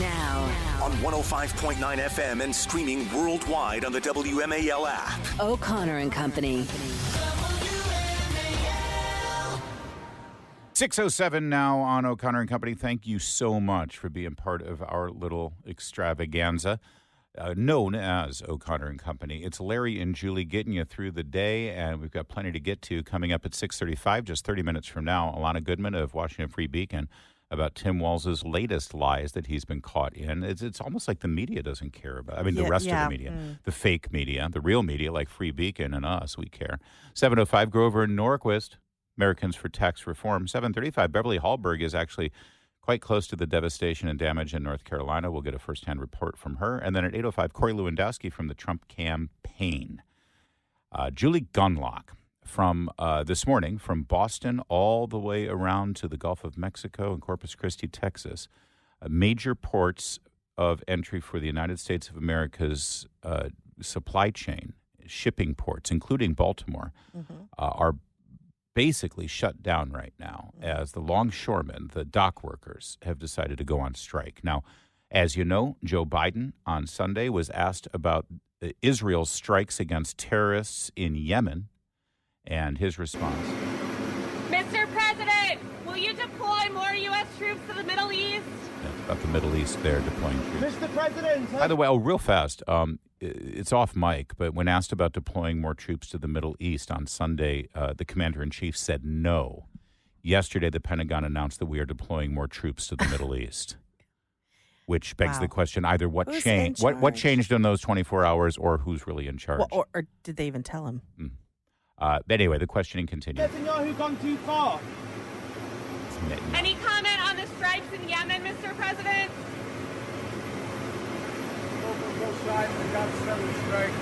Now on 105.9 FM and streaming worldwide on the WMAL app. O'Connor and Company. 6:07 now on O'Connor and Company. Thank you so much for being part of our little extravaganza known as O'Connor and Company. It's Larry and Julie getting you through the day, and we've got plenty to get to coming up at 6:35, just 30 minutes from now. Alana Goodman of Washington Free Beacon about Tim Walz's latest lies that he's been caught in. It's almost like the media doesn't care about. I mean, the rest of the media, the fake media, the real media like Free Beacon and us, we care. 7:05 Grover and Norquist, Americans for Tax Reform. 7:35 Beverly Hallberg is actually quite close to the devastation and damage in North Carolina. We'll get a firsthand report from her. And then at 8:05, Corey Lewandowski from the Trump campaign. Julie Gunlock from this morning, from Boston all the way around to the Gulf of Mexico and Corpus Christi, Texas. Major ports of entry for the United States of America's supply chain, shipping ports, including Baltimore, are basically shut down right now as the longshoremen, the dock workers, have decided to go on strike. Now, as you know, Joe Biden on Sunday was asked about Israel's strikes against terrorists in Yemen, and his response. Mr. President, will you deploy more U.S. troops to the Middle East? Yeah, about the Middle East, they're deploying troops. Mr. President. By the way, real fast, it's off mic, but when asked about deploying more troops to the Middle East on Sunday, the commander-in-chief said no. Yesterday, the Pentagon announced that we are deploying more troops to the Middle East, which begs the question, either what changed in those 24 hours or who's really in charge. Well, or did they even tell him? But anyway, the questioning continues. Netanyahu gone too far? Any comment on the strikes in Yemen, Mr. President? Both sides have got to settle the strike.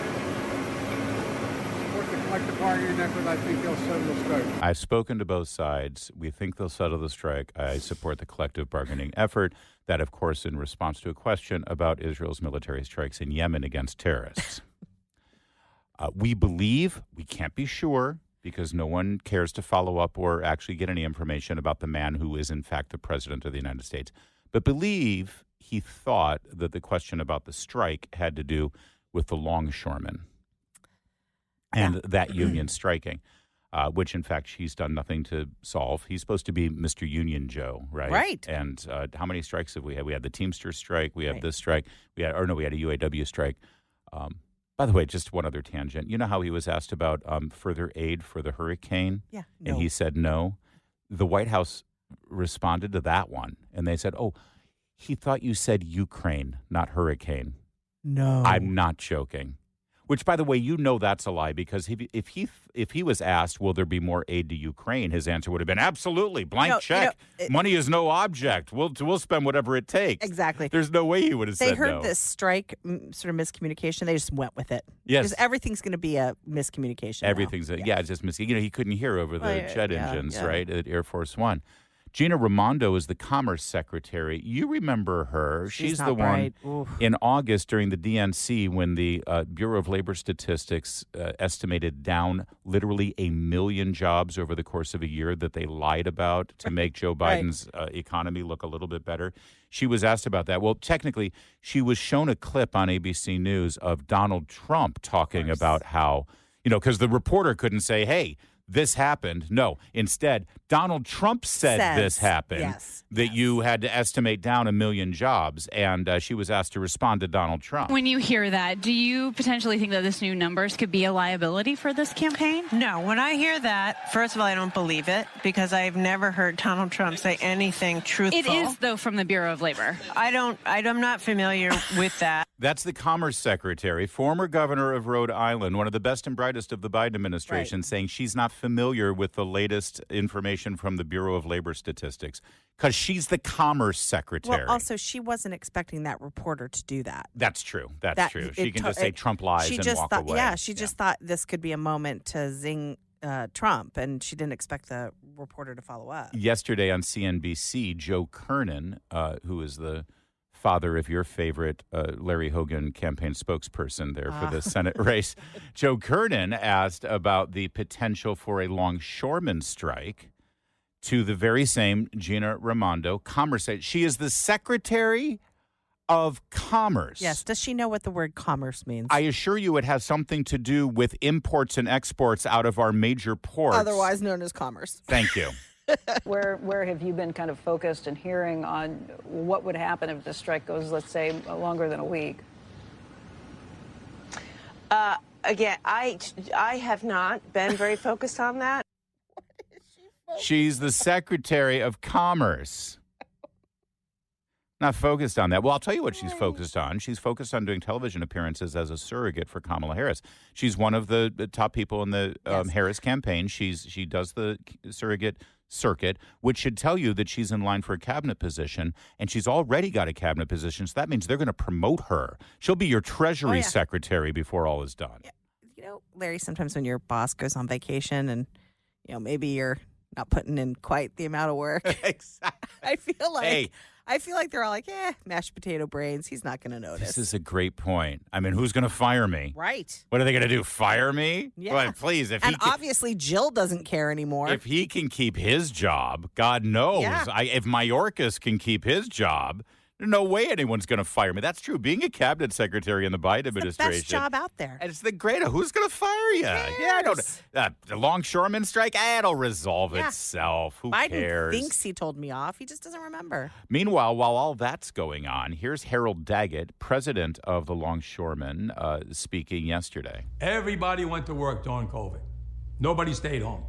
Support the collective bargaining effort. I think they'll settle the strike. I've spoken to both sides. We think they'll settle the strike. I support the collective bargaining effort. That, of course, in response to a question about Israel's military strikes in Yemen against terrorists. We believe, we can't be sure, because no one cares to follow up or actually get any information about the man who is, in fact, the president of the United States, but believe he thought that the question about the strike had to do with the longshoremen and that union striking, which, in fact, he's done nothing to solve. He's supposed to be Mr. Union Joe, right? Right. And how many strikes have we had? We had the Teamsters strike. We had this strike. We had a UAW strike. By the way, just one other tangent. You know how he was asked about further aid for the hurricane? Yeah. And he said no. The White House responded to that one, and they said, he thought you said Ukraine, not hurricane. No. I'm not joking. Which, by the way, that's a lie, because if he was asked, will there be more aid to Ukraine, his answer would have been absolutely, blank check. Money is no object. We'll spend whatever it takes. Exactly. There's no way he would have said no. They heard this strike sort of miscommunication. They just went with it. Yes. Because everything's going to be a miscommunication. Everything's it's just he couldn't hear over the jet engines, right, at Air Force One. Gina Raimondo is the Commerce Secretary. You remember her. She's the one in August during the DNC when the Bureau of Labor Statistics estimated down literally 1 million jobs over the course of a year that they lied about to make Joe Biden's economy look a little bit better. She was asked about that. Well, technically, she was shown a clip on ABC News of Donald Trump talking about how, because the reporter couldn't say, hey, this happened. No. Instead, Donald Trump said this happened, you had to estimate down 1 million jobs, and she was asked to respond to Donald Trump. When you hear that, do you potentially think that this new numbers could be a liability for this campaign? No. When I hear that, first of all, I don't believe it, because I've never heard Donald Trump say anything truthful. It is, though, from the Bureau of Labor. I'm not familiar with that. That's the Commerce Secretary, former governor of Rhode Island, one of the best and brightest of the Biden administration, saying she's not familiar with the latest information from the Bureau of Labor Statistics because she's the Commerce Secretary. Well, also, she wasn't expecting that reporter to do that. That's true. That's true. She can just say Trump lies and walk away. Yeah, she just thought this could be a moment to zing Trump, and she didn't expect the reporter to follow up. Yesterday on CNBC, Joe Kernan, who is the father of your favorite Larry Hogan campaign spokesperson there for the Senate race. Joe Kernan asked about the potential for a longshoreman strike to the very same Gina Raimondo. She is the Secretary of Commerce. Yes. Does she know what the word commerce means? I assure you it has something to do with imports and exports out of our major ports. Otherwise known as commerce. Thank you. Where have you been kind of focused and hearing on what would happen if the strike goes, let's say, longer than a week? Again, I have not been very focused on that. She's the Secretary of Commerce. Not focused on that. Well, I'll tell you what she's focused on. She's focused on doing television appearances as a surrogate for Kamala Harris. She's one of the top people in the Harris campaign. She does the surrogate circuit, which should tell you that she's in line for a cabinet position, and she's already got a cabinet position, so that means they're going to promote her. She'll be your Treasury Secretary before all is done. Yeah. You know, Larry, sometimes when your boss goes on vacation and, maybe you're not putting in quite the amount of work. Exactly. I feel like they're all like, mashed potato brains. He's not going to notice. This is a great point. I mean, who's going to fire me? Right. What are they going to do? Fire me? Yeah. Well, please. Obviously, Jill doesn't care anymore. If he can keep his job, God knows. Yeah. If Mayorkas can keep his job, there's no way anyone's going to fire me. That's true. Being a cabinet secretary in the Biden administration. The best job out there. It's the greatest. Who's going to fire you? Yeah, I don't. The Longshoremen strike, it'll resolve itself. Who Biden cares? thinks he told me off. He just doesn't remember. Meanwhile, while all that's going on, here's Harold Daggett, president of the Longshoremen, speaking yesterday. Everybody went to work during COVID. Nobody stayed home.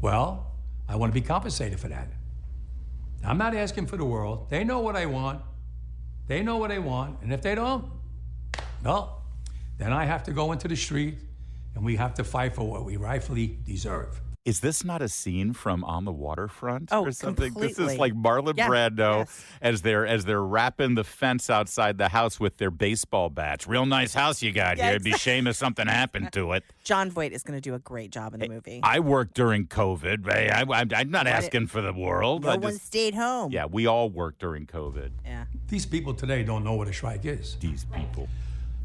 Well, I want to be compensated for that. I'm not asking for the world. They know what I want. They know what I want. And if they don't, well, then I have to go into the street and we have to fight for what we rightfully deserve. Is this not a scene from On the Waterfront or something? Completely. This is like Marlon Brando as they're wrapping the fence outside the house with their baseball bats. Real nice house you got here. It'd be a shame if something happened to it. John Voight is going to do a great job in the movie. I worked during COVID. Hey, I'm not asking for the world. No one stayed home. Yeah, we all worked during COVID. Yeah. These people today don't know what a strike is. These people.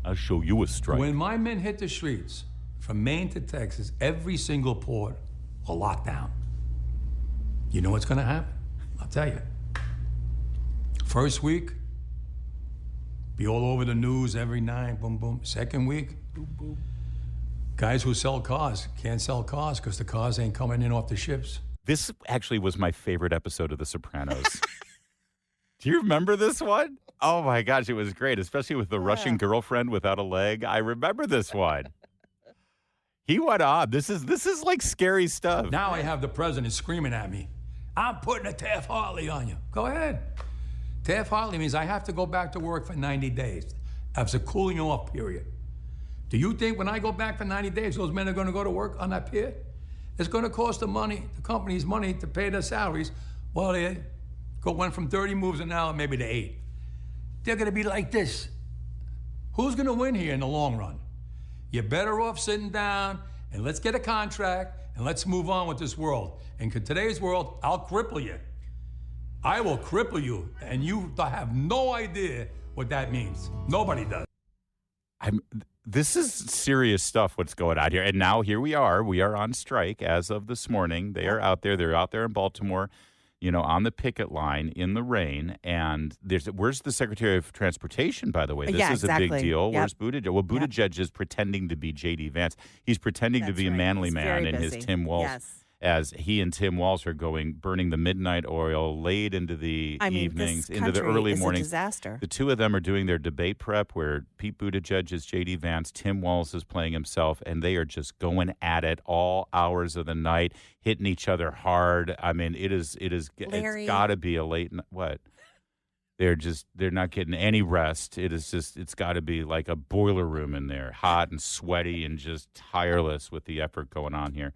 I'll show you a strike. When my men hit the streets, from Maine to Texas, every single port will lock down. You know what's going to happen? I'll tell you. First week, be all over the news every night, boom, boom. Second week, boom, boom. Guys who sell cars can't sell cars because the cars ain't coming in off the ships. This actually was my favorite episode of The Sopranos. Do you remember this one? Oh my gosh, it was great, especially with the Russian girlfriend without a leg. I remember this one. He went on. This is like scary stuff. Now I have the president screaming at me, I'm putting a Taft-Hartley on you. Go ahead. Taft-Hartley means I have to go back to work for 90 days. That's a cooling off period. Do you think when I go back for 90 days, those men are going to go to work on that pier? It's going to cost the company's money to pay their salaries. Well, they went from 30 moves an hour maybe to 8. They're going to be like this. Who's going to win here in the long run? You're better off sitting down and let's get a contract and let's move on with this world. And in today's world, I'll cripple you. I will cripple you, and you have no idea what that means. Nobody does. This is serious stuff, what's going on here. And now here we are. We are on strike as of this morning. They are out there. They're out there in Baltimore, on the picket line in the rain. And where's the Secretary of Transportation, by the way? This is a big deal. Where's Buttigieg? Well, Buttigieg is pretending to be J.D. Vance. He's pretending to be a manly man in his Tim Walz. As he and Tim Walz are burning the midnight oil late into the evenings, into the early mornings. A disaster. The two of them are doing their debate prep where Pete Buttigieg is J.D. Vance, Tim Walz is playing himself, and they are just going at it all hours of the night, hitting each other hard. I mean, it's got to be a late night. What? They're not getting any rest. It's got to be like a boiler room in there, hot and sweaty and just tireless with the effort going on here.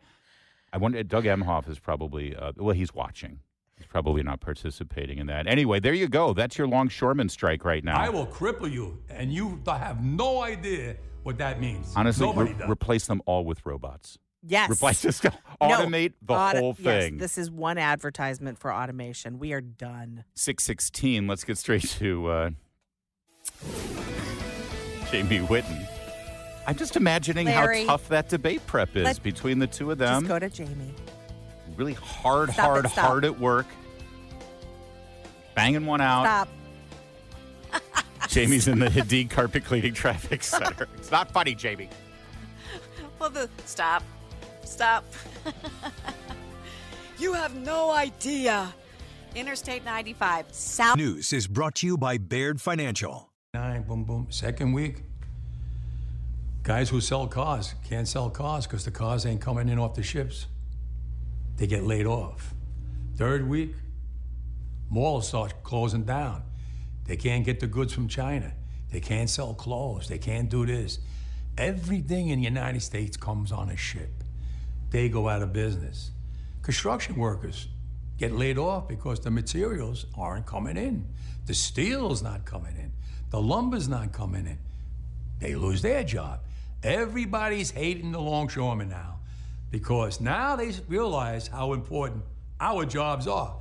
I wonder, Doug Emhoff is probably, he's watching. He's probably not participating in that. Anyway, there you go. That's your longshoreman strike right now. I will cripple you, and you have no idea what that means. Honestly, replace them all with robots. Yes. Automate the whole thing. Yes, this is one advertisement for automation. We are done. 6:16. Let's get straight to Jamie Whitten. I'm just imagining Larry, how tough that debate prep is between the two of them. Just go to Jamie. Really hard at work. Banging one out. Stop. Jamie's in the Hadid Carpet Cleaning Traffic Center. It's not funny, Jamie. Well, stop. You have no idea. Interstate 95 South. News is brought to you by Baird Financial. Boom, boom. Second week, guys who sell cars can't sell cars because the cars ain't coming in off the ships. They get laid off. Third week, malls start closing down. They can't get the goods from China. They can't sell clothes. They can't do this. Everything in the United States comes on a ship. They go out of business. Construction workers get laid off because the materials aren't coming in. The steel's not coming in. The lumber's not coming in. They lose their job. Everybody's hating the longshoremen now because now they realize how important our jobs are.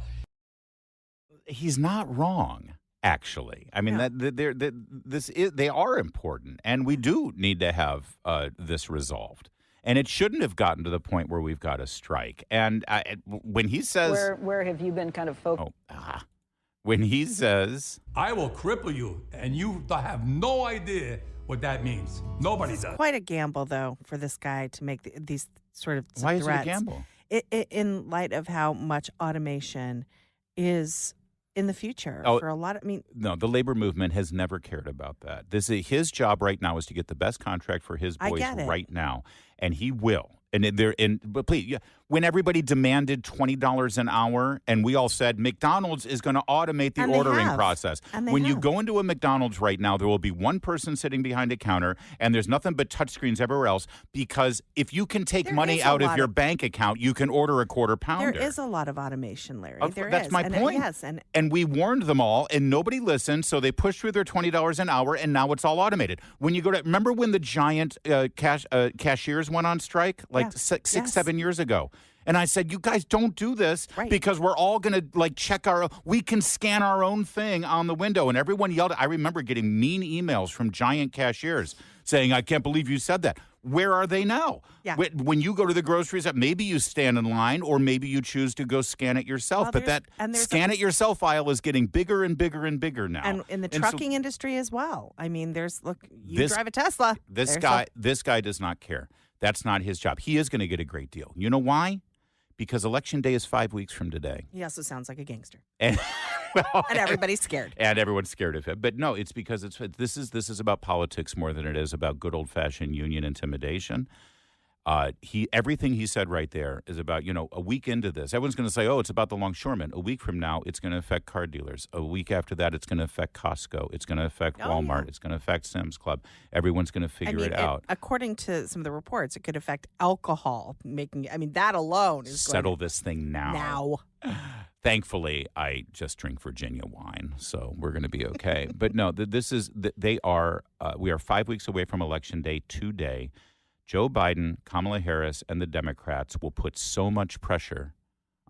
He's not wrong, actually. I mean, they are important, and we do need to have this resolved. And it shouldn't have gotten to the point where we've got a strike. And when he says... Where have you been kind of focused? When he says... I will cripple you, and you have no idea what that means. Nobody does. Quite a gamble, though, for this guy to make these sort of Why threats. is it a gamble? In light of how much automation is in the future for a lot of... No, the labor movement has never cared about that. His job right now is to get the best contract for his boys right now, and he will. But please, when everybody demanded $20 an hour, and we all said McDonald's is going to automate the ordering process. When you go into a McDonald's right now, there will be one person sitting behind a counter, and there's nothing but touchscreens everywhere else. Because if you can take money out of your bank account, you can order a quarter pounder. There is a lot of automation, Larry. That's my point. And we warned them all, and nobody listened, so they pushed through their $20 an hour, and now it's all automated. When you go to remember when the giant cashiers went on strike? Six, 7 years ago. And I said, you guys don't do this because we're all going to check we can scan our own thing on the window. And everyone yelled. I remember getting mean emails from giant cashiers saying, I can't believe you said that. Where are they now? Yeah. When you go to the groceries, maybe you stand in line or maybe you choose to go scan it yourself. But that scan it yourself aisle is getting bigger and bigger and bigger now. And in the trucking industry as well. I mean, you drive a Tesla. This guy does not care. That's not his job. He is going to get a great deal. You know why? Because Election Day is 5 weeks from today. He also sounds like a gangster. And everybody's scared. And everyone's scared of him. But no, it's because this is about politics more than it is about good old-fashioned union intimidation. Everything he said right there is about, a week into this. Everyone's going to say, it's about the longshoremen. A week from now, it's going to affect car dealers. A week after that, it's going to affect Costco. It's going to affect Walmart. Yeah. It's going to affect Sam's Club. Everyone's going to figure it out. According to some of the reports, it could affect alcohol. That alone is settle this thing now. Thankfully, I just drink Virginia wine, so we're going to be okay. But no, we are 5 weeks away from Election Day today. Joe Biden, Kamala Harris, and the Democrats will put so much pressure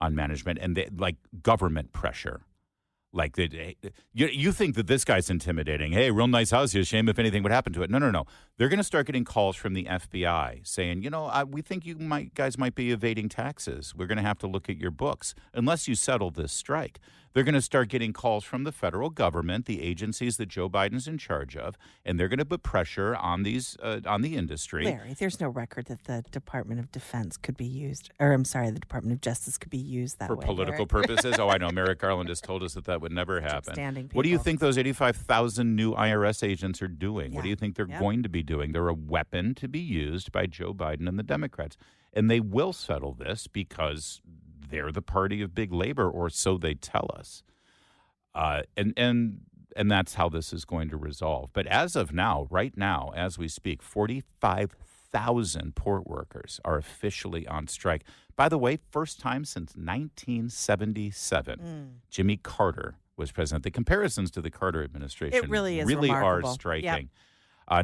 on management and government pressure. You think that this guy's intimidating. Hey, real nice house here. Shame if anything would happen to it. No. They're going to start getting calls from the FBI saying, we think you guys might be evading taxes. We're going to have to look at your books unless you settle this strike. They're going to start getting calls from the federal government, the agencies that Joe Biden's in charge of, and they're going to put pressure on on the industry. Larry, there's no record that the Department of Defense could be used, the Department of Justice could be used that way. For political purposes? Oh, I know. Merrick Garland has told us that would never happen. What do you think those 85,000 new IRS agents are doing? Yeah. What do you think they're going to be doing? They're a weapon to be used by Joe Biden and the Democrats. And they will settle this because they're the party of big labor, or so they tell us. And that's how this is going to resolve. But as of now, right now, as we speak, 45,000 port workers are officially on strike. By the way, first time since 1977. Jimmy Carter was president. The comparisons to the Carter administration really are striking. Yep.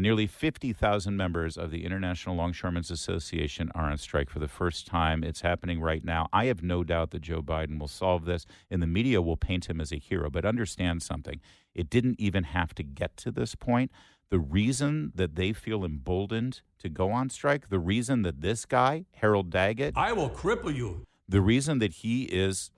Nearly 50,000 members of the International Longshoremen's Association are on strike for the first time. It's happening right now. I have no doubt that Joe Biden will solve this, and the media will paint him as a hero. But understand something. It didn't even have to get to this point. The reason that they feel emboldened to go on strike, the reason that this guy, Harold Daggett... I will cripple you. The reason that he is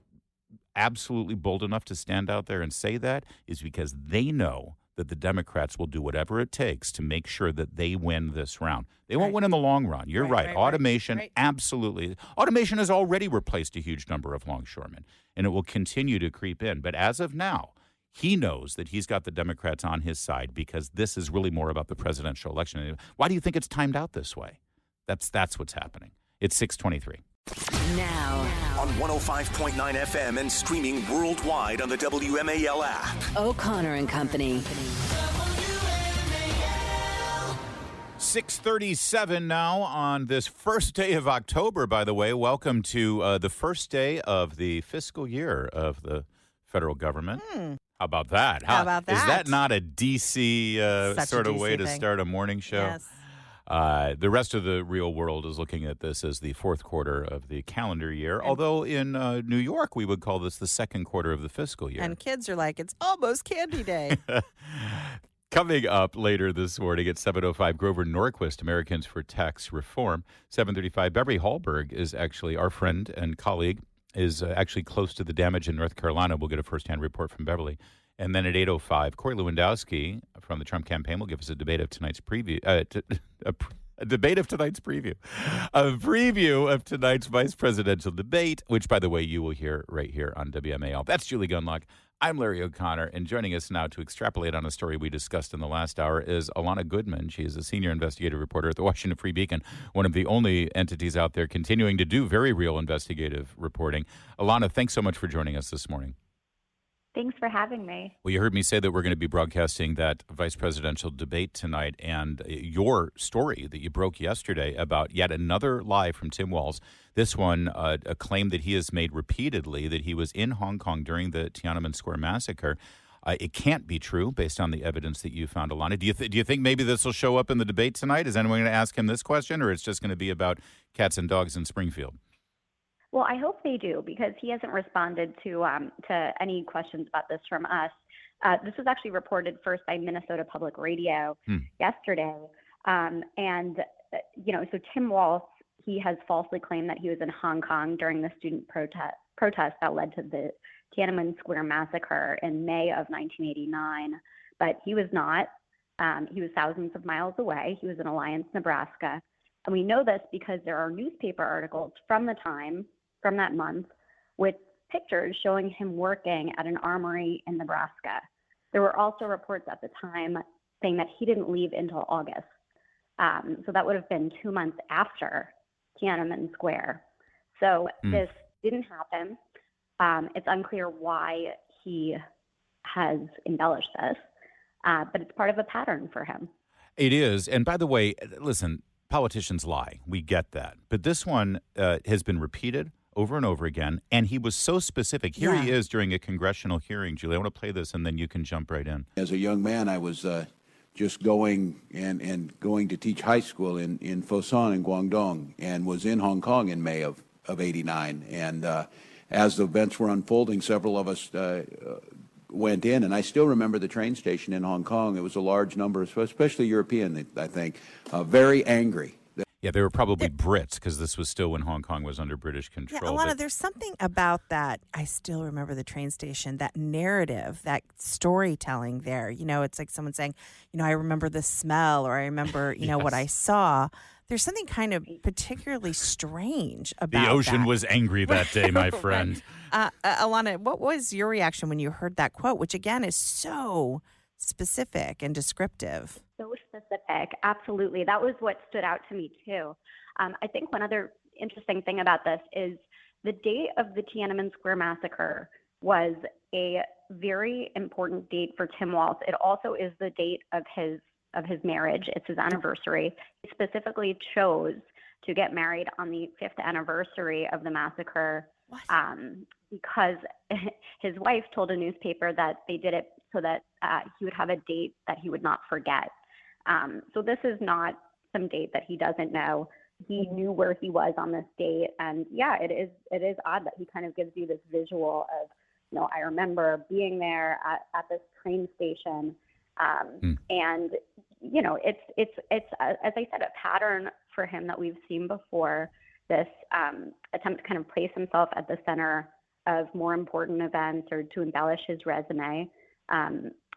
absolutely bold enough to stand out there and say that is because they know that the Democrats will do whatever it takes to make sure that they win this round. They won't win in the long run. You're right. Automation, absolutely. Automation has already replaced a huge number of longshoremen, and it will continue to creep in. But as of now, he knows that he's got the Democrats on his side because this is really more about the presidential election. Why do you think it's timed out this way? That's what's happening. It's 6:23. Now on 105.9 FM and streaming worldwide on the WMAL app. O'Connor and Company. 6:37 now on this first day of October, by the way. Welcome to the first day of the fiscal year of the federal government. How about that? How about that? Is that not a D.C. sort of DC way to thing. start a morning show? Yes. The rest of the real world is looking at this as the fourth quarter of the calendar year, although in New York we would call this the second quarter of the fiscal year. And kids are like, it's almost candy day. Coming up later this morning at 7:05, Grover Norquist, Americans for Tax Reform. 7:35, Beverly Hallberg is actually our friend and colleague, is actually close to the damage in North Carolina. We'll get a firsthand report from Beverly. And then at 8:05, Corey Lewandowski from the Trump campaign will give us a debate of tonight's preview. A debate of tonight's preview. A preview of tonight's vice presidential debate, which, by the way, you will hear right here on WMAL. That's Julie Gunlock. I'm Larry O'Connor, and joining us now to extrapolate on a story we discussed in the last hour is Alana Goodman. She is a senior investigative reporter at the Washington Free Beacon, one of the only entities out there continuing to do very real investigative reporting. Alana, thanks so much for joining us this morning. Thanks for having me. Well, you heard me say that we're going to be broadcasting that vice presidential debate tonight, and your story that you broke yesterday about yet another lie from Tim Walz, this one a claim that he has made repeatedly that he was in Hong Kong during the Tiananmen Square massacre. It can't be true based on the evidence that you found, Alana. Do you think maybe this will show up in the debate tonight? Is anyone going to ask him this question, or it's just going to be about cats and dogs in Springfield? Well, I hope they do, because he hasn't responded to any questions about this from us. This was actually reported first by Minnesota Public Radio yesterday. So Tim Walz, he has falsely claimed that he was in Hong Kong during the student protest that led to the Tiananmen Square massacre in May of 1989. But he was not. He was thousands of miles away. He was in Alliance, Nebraska. And we know this because there are newspaper articles from that month with pictures showing him working at an armory in Nebraska. There were also reports at the time saying that he didn't leave until August. So that would have been 2 months after Tiananmen Square. So this didn't happen. It's unclear why he has embellished this, but it's part of a pattern for him. It is. And by the way, listen, politicians lie. We get that. But this one has been repeated over and over again, and he was so specific. Here he is during a congressional hearing. Julie, I want to play this, and then you can jump right in. As a young man, I was just going to teach high school in Fosan in Guangdong, and was in Hong Kong in May of '89. And as the events were unfolding, several of us went in, and I still remember the train station in Hong Kong. It was a large number, especially European, I think, very angry. Yeah, they were probably Brits, because this was still when Hong Kong was under British control. Yeah, Alana, there's something about that. I still remember the train station, that narrative, that storytelling there. You know, it's like someone saying, I remember the smell, or I remember, what I saw. There's something kind of particularly strange about the ocean that. Was angry that day, my friend. Alana, what was your reaction when you heard that quote, which again is so specific and descriptive? So specific. Absolutely. That was what stood out to me, too. I think one other interesting thing about this is the date of the Tiananmen Square massacre was a very important date for Tim Walz. It also is the date of his marriage. It's his anniversary. He specifically chose to get married on the 5th anniversary of the massacre because his wife told a newspaper that they did it so that he would have a date that he would not forget. So this is not some date that he doesn't know. He knew where he was on this date. And it is odd that he kind of gives you this visual of, I remember being there at this train station. And, it's as I said, a pattern for him that we've seen before, this attempt to kind of place himself at the center of more important events or to embellish his resume.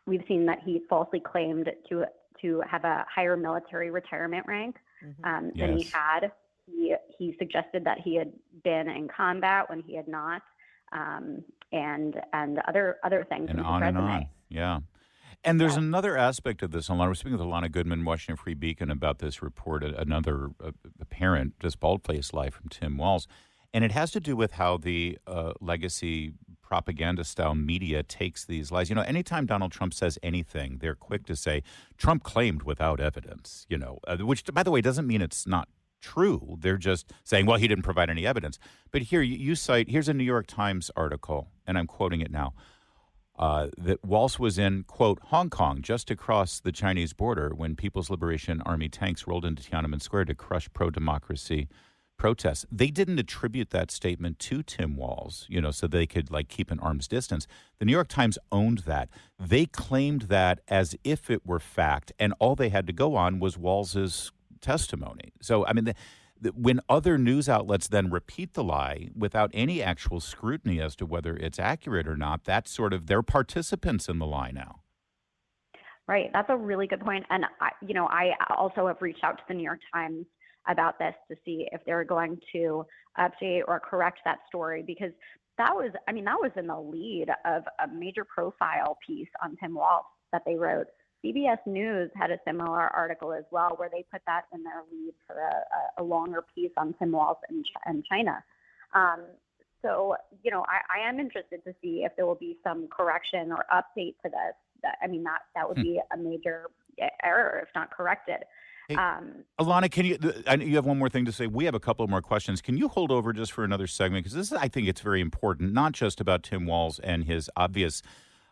we've seen that he falsely claimed to have a higher military retirement rank than he had. He suggested that he had been in combat when he had not, and other things. And in his on and resume. on. Yeah. And there's another aspect of this. Alana, we're speaking with Alana Goodman, Washington Free Beacon, about this report, another apparent, just bald-faced lie from Tim Walz. And it has to do with how the legacy propaganda-style media takes these lies. You know, anytime Donald Trump says anything, they're quick to say, Trump claimed without evidence, you know, which, by the way, doesn't mean it's not true. They're just saying, well, he didn't provide any evidence. But here you cite, here's a New York Times article, and I'm quoting it now. That Walz was in, quote, Hong Kong, just across the Chinese border when People's Liberation Army tanks rolled into Tiananmen Square to crush pro-democracy protests. They didn't attribute that statement to Tim Walz, you know, so they could, like, keep an arm's distance. The New York Times owned that. They claimed that as if it were fact, and all they had to go on was Walz's testimony. So, I mean, when other news outlets then repeat the lie without any actual scrutiny as to whether it's accurate or not, that's sort of, they're participants in the lie now. Right. That's a really good point. And, I also have reached out to the New York Times about this to see if they're going to update or correct that story, because that was in the lead of a major profile piece on Tim Walz that they wrote. CBS News had a similar article as well, where they put that in their lead for a longer piece on Tim Walz and China. So, I am interested to see if there will be some correction or update to this. That would be a major error if not corrected. Hey, Alana, you have one more thing to say. We have a couple more questions. Can you hold over just for another segment? Because I think it's very important, not just about Tim Walz and his obvious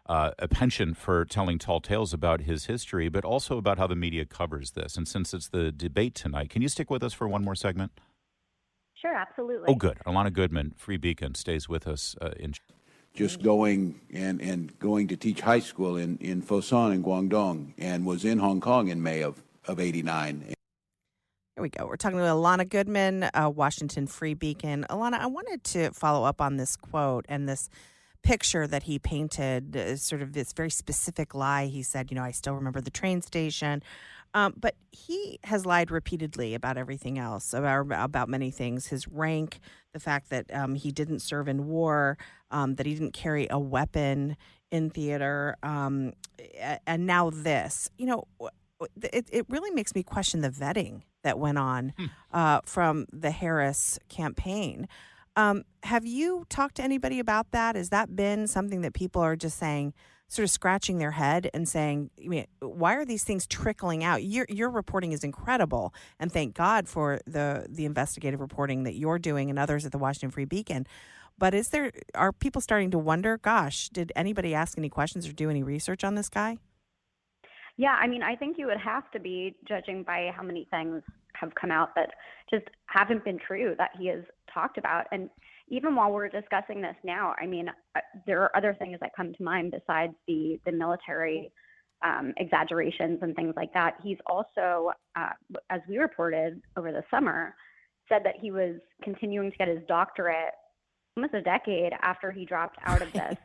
a penchant for telling tall tales about his history, but also about how the media covers this. And since it's the debate tonight, can you stick with us for one more segment? Sure, absolutely. Oh, good. Alana Goodman, Free Beacon, stays with us. Just going going to teach high school in Fosun in Guangdong, and was in Hong Kong in May of '89. Here we go. We're talking to Alana Goodman, Washington Free Beacon. Alana, I wanted to follow up on this quote and this picture that he painted, sort of this very specific lie. He said, I still remember the train station. But he has lied repeatedly about everything else, about many things. His rank, the fact that he didn't serve in war, that he didn't carry a weapon in theater, and now this. It really makes me question the vetting that went on from the Harris campaign. Have you talked to anybody about that? Has that been something that people are just saying, sort of scratching their head and saying, why are these things trickling out? Your reporting is incredible, and thank God for the investigative reporting that you're doing and others at the Washington Free Beacon. But are people starting to wonder, gosh, did anybody ask any questions or do any research on this guy? Yeah, I think you would have to be, judging by how many things have come out that just haven't been true that he has talked about. And even while we're discussing this now, there are other things that come to mind besides the military exaggerations and things like that. He's also, as we reported over the summer, said that he was continuing to get his doctorate almost a decade after he dropped out of this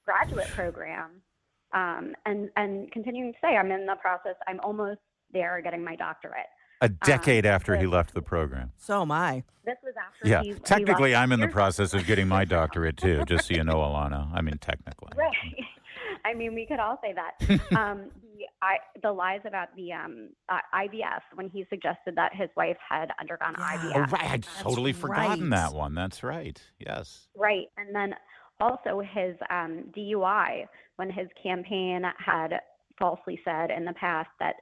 graduate program, and continuing to say, I'm in the process, I'm almost there getting my doctorate. A decade after he left the program. So am I. This was after he technically, I'm in the years process of getting my doctorate, too, just so you know, Alana. Technically. Right. We could all say that. The lies about the IVF, when he suggested that his wife had undergone IVF. Oh, right. I'd totally forgotten that one. That's right. Yes. Right. And then also his DUI, when his campaign had falsely said in the past that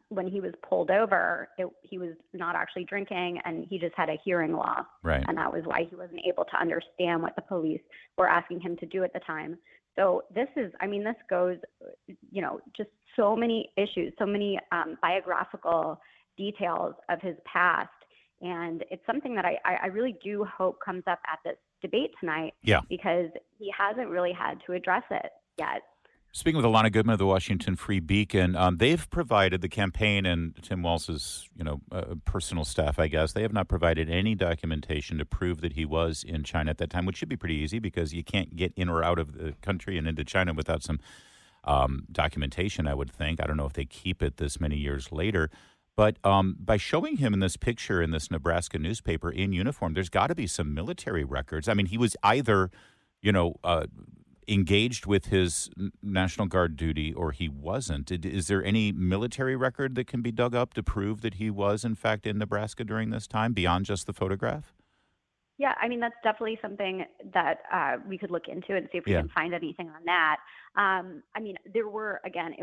when he was pulled over, he was not actually drinking, and he just had a hearing loss. Right. And that was why he wasn't able to understand what the police were asking him to do at the time. So this goes, just so many issues, so many biographical details of his past. And it's something that I really do hope comes up at this debate tonight. Yeah. Because he hasn't really had to address it yet. Speaking with Alana Goodman of the Washington Free Beacon, they've provided, the campaign and Tim Walz's, personal staff, I guess, they have not provided any documentation to prove that he was in China at that time, which should be pretty easy because you can't get in or out of the country and into China without some documentation, I would think. I don't know if they keep it this many years later. But by showing him in this picture in this Nebraska newspaper in uniform, there's got to be some military records. I mean, he was either, engaged with his National Guard duty or he wasn't. Is there any military record that can be dug up to prove that he was, in fact, in Nebraska during this time beyond just the photograph? Yeah, I mean, that's definitely something that we could look into and see if we can find anything on that. I mean, there were, again,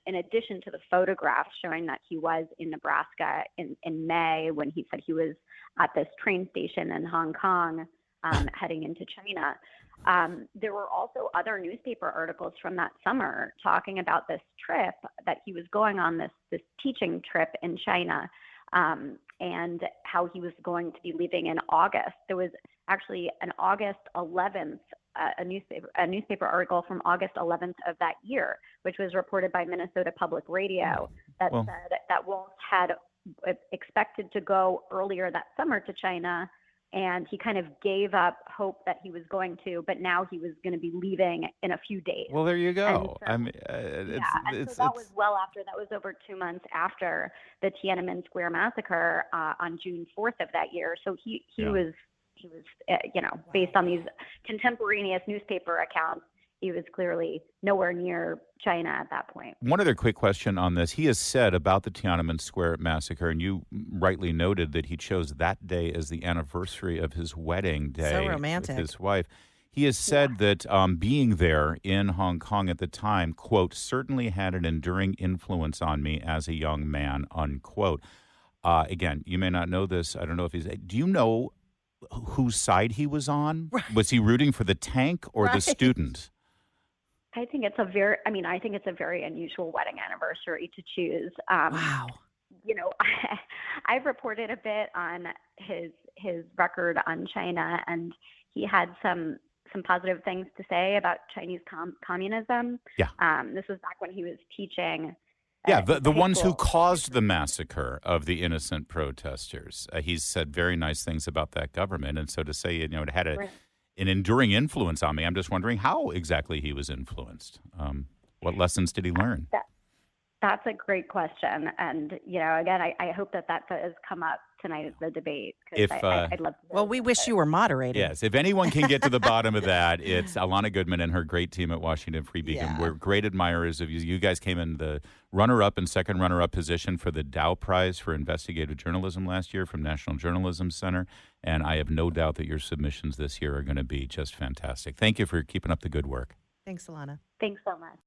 in addition to the photographs showing that he was in Nebraska in May when he said he was at this train station in Hong Kong heading into China, there were also other newspaper articles from that summer talking about this trip that he was going on, this teaching trip in China. And how he was going to be leaving in August. There was actually an August 11th, a newspaper article from August 11th of that year, which was reported by Minnesota Public Radio that said that Waltz had expected to go earlier that summer to China, and he kind of gave up hope that he was going to, but now he was going to be leaving in a few days. Well, there you go. So, I mean, so that was well after. That was over 2 months after the Tiananmen Square massacre on June 4th of that year. So he was based on these contemporaneous newspaper accounts, he was clearly nowhere near China at that point. One other quick question on this. He has said about the Tiananmen Square massacre, and you rightly noted that he chose that day as the anniversary of his wedding day so romantic. with his wife. He has said that being there in Hong Kong at the time, quote, certainly had an enduring influence on me as a young man, unquote. Again, you may not know this. I don't know if do you know whose side he was on? Right. Was he rooting for the tank or the student? I think it's a very unusual wedding anniversary to choose. Wow. I've reported a bit on his record on China, and he had some positive things to say about Chinese communism. Yeah. This was back when he was teaching. Yeah, the ones who caused the massacre of the innocent protesters. He's said very nice things about that government, and so to say, it had an enduring influence on me. I'm just wondering how exactly he was influenced. What lessons did he learn? That's a great question. And, again, I hope that does come up tonight at the debate. I'd love to. Well, we wish you were moderating. Yes, if anyone can get to the bottom of that, it's Alana Goodman and her great team at Washington Free Beacon. Yeah. We're great admirers of you. You guys came in the runner-up and second runner-up position for the Dow Prize for Investigative Journalism last year from National Journalism Center, and I have no doubt that your submissions this year are going to be just fantastic. Thank you for keeping up the good work. Thanks, Alana. Thanks so much.